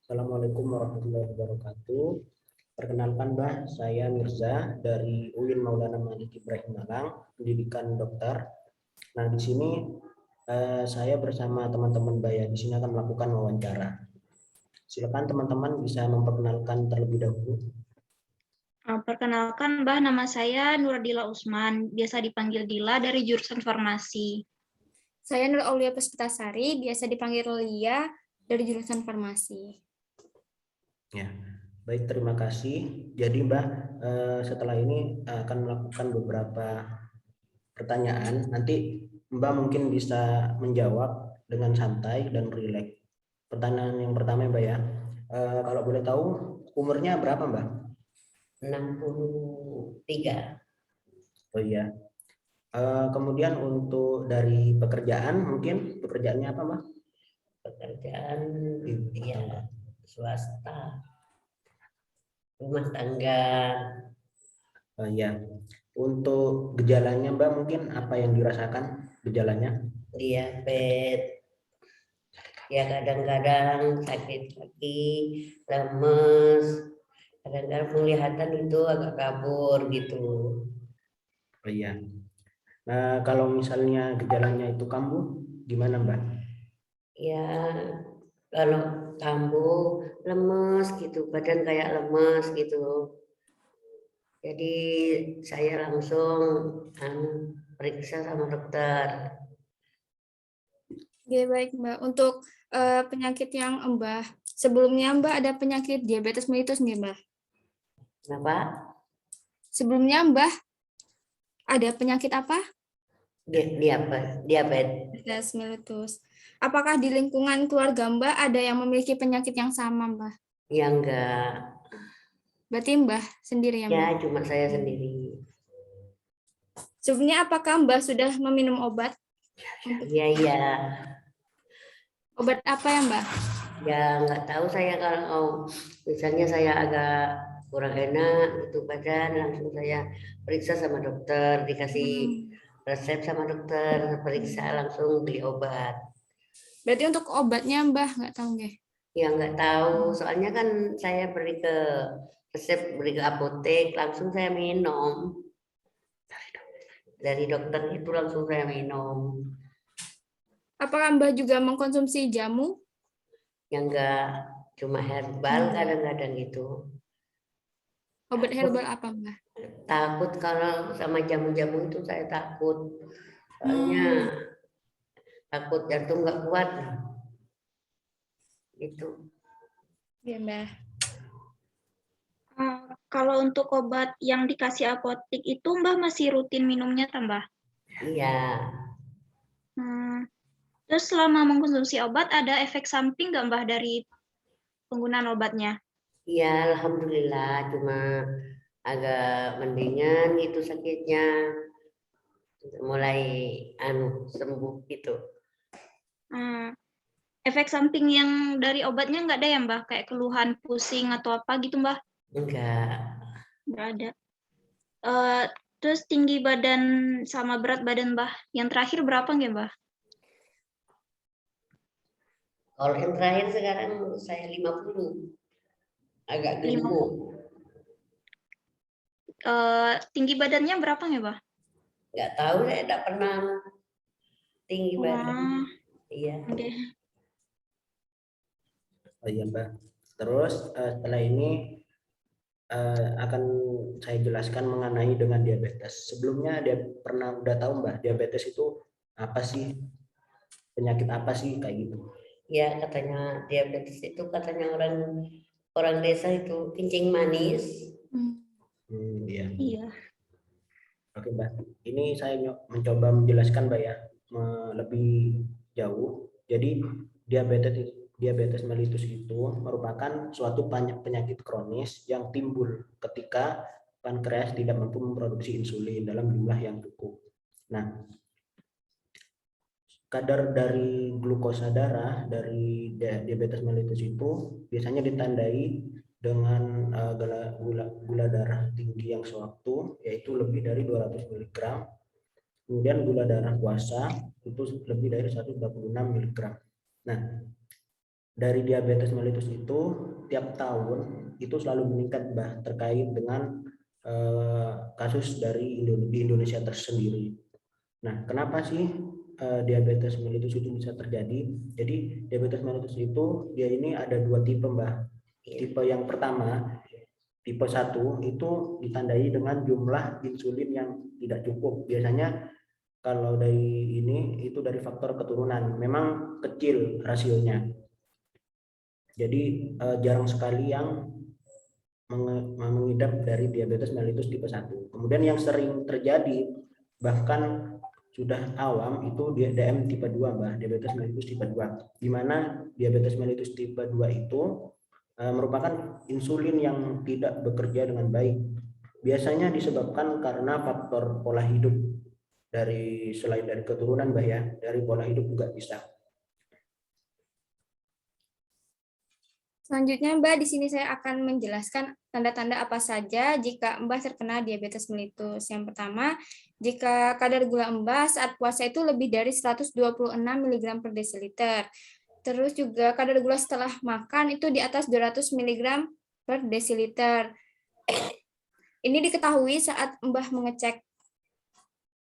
Assalamualaikum warahmatullahi wabarakatuh. Perkenalkan Mbak, saya Mirza dari UIN Maulana Malik Ibrahim Malang, pendidikan dokter. Nah, di sini saya bersama teman-teman Mbak ya, di sini akan melakukan wawancara. Silakan teman-teman bisa memperkenalkan terlebih dahulu. Perkenalkan Mbah, nama saya Nuradila Usman, biasa dipanggil Dila dari jurusan farmasi. Saya Nur Aulia Puspitasari, biasa dipanggil Lia dari jurusan farmasi. Ya, baik, terima kasih. Jadi Mbak, setelah ini akan melakukan beberapa pertanyaan. Nanti Mbak mungkin bisa menjawab dengan santai dan rileks. Pertanyaan yang pertama Mbak ya, kalau boleh tahu umurnya berapa Mbak? 63. Oh iya. Kemudian untuk dari pekerjaan, mungkin pekerjaannya apa Mbak? Pekerjaan ya swasta, rumah tangga. Oh iya. Untuk gejalanya Mbak, mungkin apa yang dirasakan gejalanya? Diabetes, ya kadang-kadang sakit kaki, lemes, kadang-kadang penglihatan itu agak kabur gitu. Oh iya. Nah, kalau misalnya gejalanya itu kambuh, gimana Mbak? Ya kalau kambuh, lemes gitu, badan kayak lemes gitu. Jadi saya langsung periksa sama dokter. Oke, baik Mbak. Untuk penyakit yang Mbah, sebelumnya Mbak ada penyakit diabetes mellitus nggak Mbah? Kenapa? Sebelumnya Mbah ada penyakit apa? Diabetes. Diabetes mellitus. Apakah di lingkungan keluarga Mbak ada yang memiliki penyakit yang sama Mbah? Ya enggak. Berarti Mbah sendiri ya Mbah? Ya cuma saya sendiri. Sebelumnya apakah Mbah sudah meminum obat? Iya. Obat apa ya Mbah? Ya nggak tahu saya kalau misalnya saya agak kurang enak itu badan, langsung saya periksa sama dokter, dikasih resep sama dokter, periksa langsung beli obat. Berarti untuk obatnya Mbah nggak tahu nggih? Ya nggak tahu, soalnya kan saya beri ke resep, beri ke apotek, langsung saya minum. Dari dokter itu langsung saya minum. Apakah Mbah juga mengkonsumsi jamu? Yang enggak, cuma herbal kadang-kadang gitu. Obat herbal apa Mbah? Takut kalau sama jamu-jamu itu saya takut. Soalnya takut jantung nggak kuat. Gitu. Iya Mbah. Kalau untuk obat yang dikasih apotek itu Mbah masih rutin minumnya tambah? Iya. Terus selama mengkonsumsi obat ada efek samping nggak Mbah dari penggunaan obatnya? Iya, alhamdulillah, cuma agak mendingan gitu sakitnya. Mulai sembuh gitu. Efek samping yang dari obatnya nggak ada ya Mbah? Kayak keluhan pusing atau apa gitu Mbah? Enggak. Nggak ada. Terus tinggi badan sama berat badan Mbah yang terakhir berapa nggak Mbah? Kalau yang terakhir sekarang saya 50. Agak gemuk. Tinggi badannya berapa nggak Mbah? Nggak tahu, saya tidak pernah tinggi badan. Iya. Okay. Oh iya Mbak. Terus setelah ini akan saya jelaskan mengenai dengan diabetes. Sebelumnya dia pernah udah tahu Mbak, diabetes itu apa sih? Penyakit apa sih kayak gitu? Ya katanya diabetes itu katanya orang desa itu kencing manis. Iya. Oke Mbak, ini saya mencoba menjelaskan Mbak ya lebih jauh. Jadi diabetes mellitus itu merupakan suatu penyakit kronis yang timbul ketika pankreas tidak mampu memproduksi insulin dalam jumlah yang cukup. Nah, kadar dari glukosa darah dari diabetes mellitus itu biasanya ditandai dengan gula darah tinggi yang sewaktu, yaitu lebih dari 200 mg. Kemudian gula darah puasa itu lebih dari 126 mg. Nah, dari diabetes mellitus itu tiap tahun itu selalu meningkat, Mbah, terkait dengan kasus di Indonesia tersendiri. Nah, kenapa sih diabetes mellitus itu bisa terjadi? Jadi diabetes mellitus itu dia ini ada dua tipe, Mbah. Tipe yang pertama, tipe 1 itu ditandai dengan jumlah insulin yang tidak cukup. Biasanya kalau dari ini itu dari faktor keturunan, memang kecil rasionya. Jadi jarang sekali yang mengidap dari diabetes mellitus tipe 1. Kemudian yang sering terjadi bahkan sudah awam itu DM tipe 2, Mbak, diabetes mellitus tipe 2. Di mana diabetes mellitus tipe 2 itu merupakan insulin yang tidak bekerja dengan baik. Biasanya disebabkan karena faktor pola hidup, selain dari keturunan, Mbak, ya, dari pola hidup juga bisa. Selanjutnya, Mbak, di sini saya akan menjelaskan tanda-tanda apa saja jika Mbak terkena diabetes mellitus. Yang pertama, jika kadar gula Mbak saat puasa itu lebih dari 126 mg per desiliter. Terus juga kadar gula setelah makan itu di atas 200 mg per desiliter. Ini diketahui saat Mbak mengecek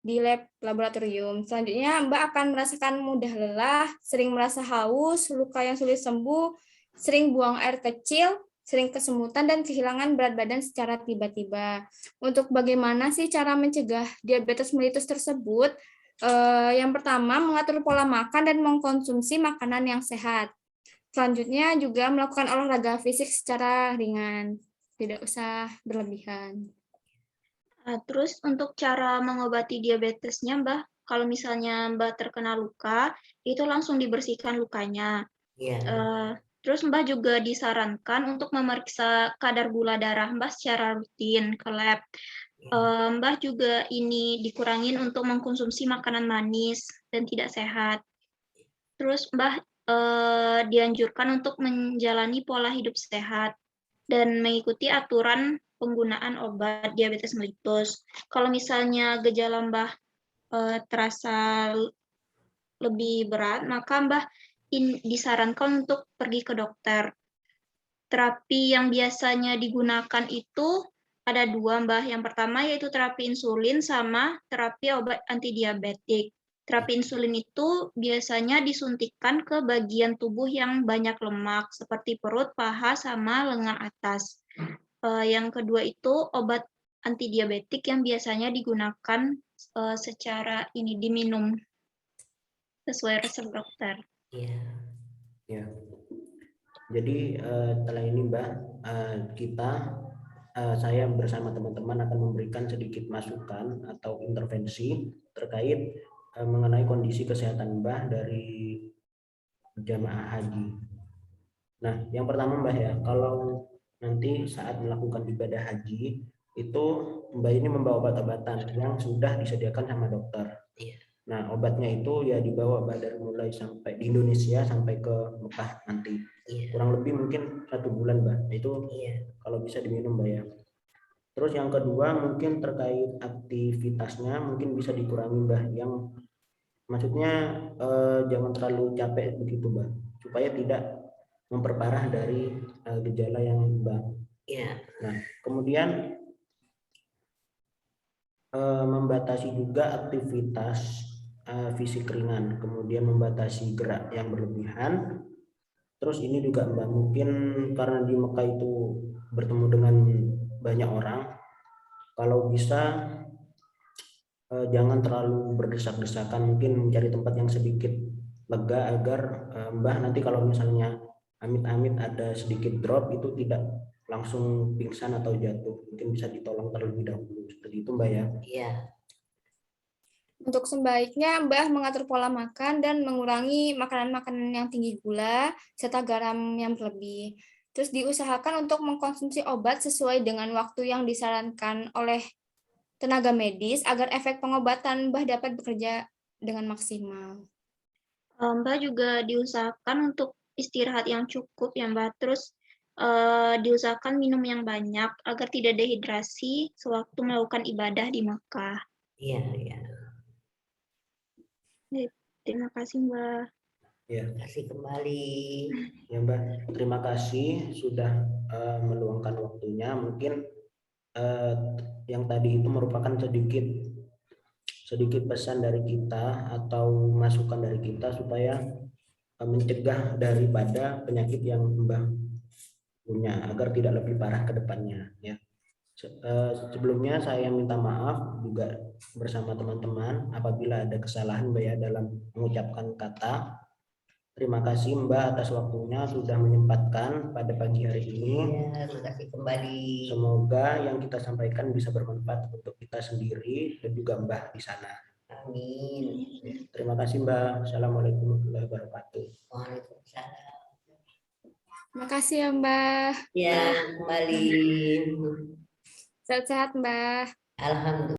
di lab laboratorium. Selanjutnya, Mbak akan merasakan mudah lelah, sering merasa haus, luka yang sulit sembuh, sering buang air kecil, sering kesemutan, dan kehilangan berat badan secara tiba-tiba. Untuk bagaimana sih cara mencegah diabetes mellitus tersebut? Yang pertama, mengatur pola makan dan mengkonsumsi makanan yang sehat. Selanjutnya juga melakukan olahraga fisik secara ringan, tidak usah berlebihan. Terus untuk cara mengobati diabetesnya, Mbak, kalau misalnya Mbak terkena luka, itu langsung dibersihkan lukanya. Terus Mbak juga disarankan untuk memeriksa kadar gula darah Mbak secara rutin ke lab. Mbak juga ini dikurangin untuk mengkonsumsi makanan manis dan tidak sehat. Terus Mbak dianjurkan untuk menjalani pola hidup sehat dan mengikuti aturan penggunaan obat diabetes mellitus. Kalau misalnya gejala Mbak terasa lebih berat, maka Mbak disarankan untuk pergi ke dokter. Terapi yang biasanya digunakan itu ada dua, Mbak. Yang pertama yaitu terapi insulin sama terapi obat antidiabetik. Terapi insulin itu biasanya disuntikkan ke bagian tubuh yang banyak lemak, seperti perut, paha, sama lengan atas. Yang kedua itu obat antidiabetik yang biasanya digunakan secara diminum sesuai resep dokter. Ya. Jadi setelah ini, Mbak, saya bersama teman-teman akan memberikan sedikit masukan atau intervensi terkait mengenai kondisi kesehatan Mbak dari jamaah haji. Nah, yang pertama, Mbak, ya, kalau nanti saat melakukan ibadah haji itu Mbak ini membawa obat-obatan yang sudah disediakan sama dokter. Nah, obatnya itu ya dibawa, Mbak, dari mulai sampai di Indonesia sampai ke Mekah nanti. Kurang lebih mungkin 1 bulan, Mbak. Itu kalau bisa diminum, Mbak, ya. Terus yang kedua mungkin terkait aktivitasnya mungkin bisa dikurangi, Mbak. Yang maksudnya jangan terlalu capek begitu, Mbak, supaya tidak memperparah dari gejala yang Mbak. Nah, kemudian membatasi juga aktivitas fisik ringan, kemudian membatasi gerak yang berlebihan. Terus ini juga, Mbak, mungkin karena di Mekah itu bertemu dengan banyak orang, kalau bisa jangan terlalu berdesak-desakan, mungkin mencari tempat yang sedikit lega agar Mbak nanti kalau misalnya amit-amit ada sedikit drop itu tidak langsung pingsan atau jatuh, mungkin bisa ditolong terlebih dahulu, seperti itu, Mbak, ya. Untuk sebaiknya Mbah mengatur pola makan dan mengurangi makanan-makanan yang tinggi gula serta garam yang berlebih. Terus diusahakan untuk mengkonsumsi obat sesuai dengan waktu yang disarankan oleh tenaga medis agar efek pengobatan Mbah dapat bekerja dengan maksimal. Mbak juga diusahakan untuk istirahat yang cukup ya, Mbak. Terus diusahakan minum yang banyak agar tidak dehidrasi sewaktu melakukan ibadah di Makkah. Terima kasih, Mbak. Ya. Kasih kembali. Ya Mbak, terima kasih sudah meluangkan waktunya. Mungkin yang tadi itu merupakan sedikit pesan dari kita atau masukan dari kita supaya mencegah daripada penyakit yang Mbak punya agar tidak lebih parah ke depannya ya. Sebelumnya saya minta maaf juga bersama teman-teman apabila ada kesalahan Mbak ya dalam mengucapkan kata. Terima kasih Mbak atas waktunya sudah menyempatkan pada pagi hari ini. Ya, terima kasih kembali. Semoga yang kita sampaikan bisa bermanfaat untuk kita sendiri dan juga Mbak di sana. Amin. Terima kasih Mbak. Assalamualaikum warahmatullahi wabarakatuh. Waalaikumsalam. Terima kasih ya Mbak. Ya, kembali. Sehat-sehat Mbak. Alhamdulillah.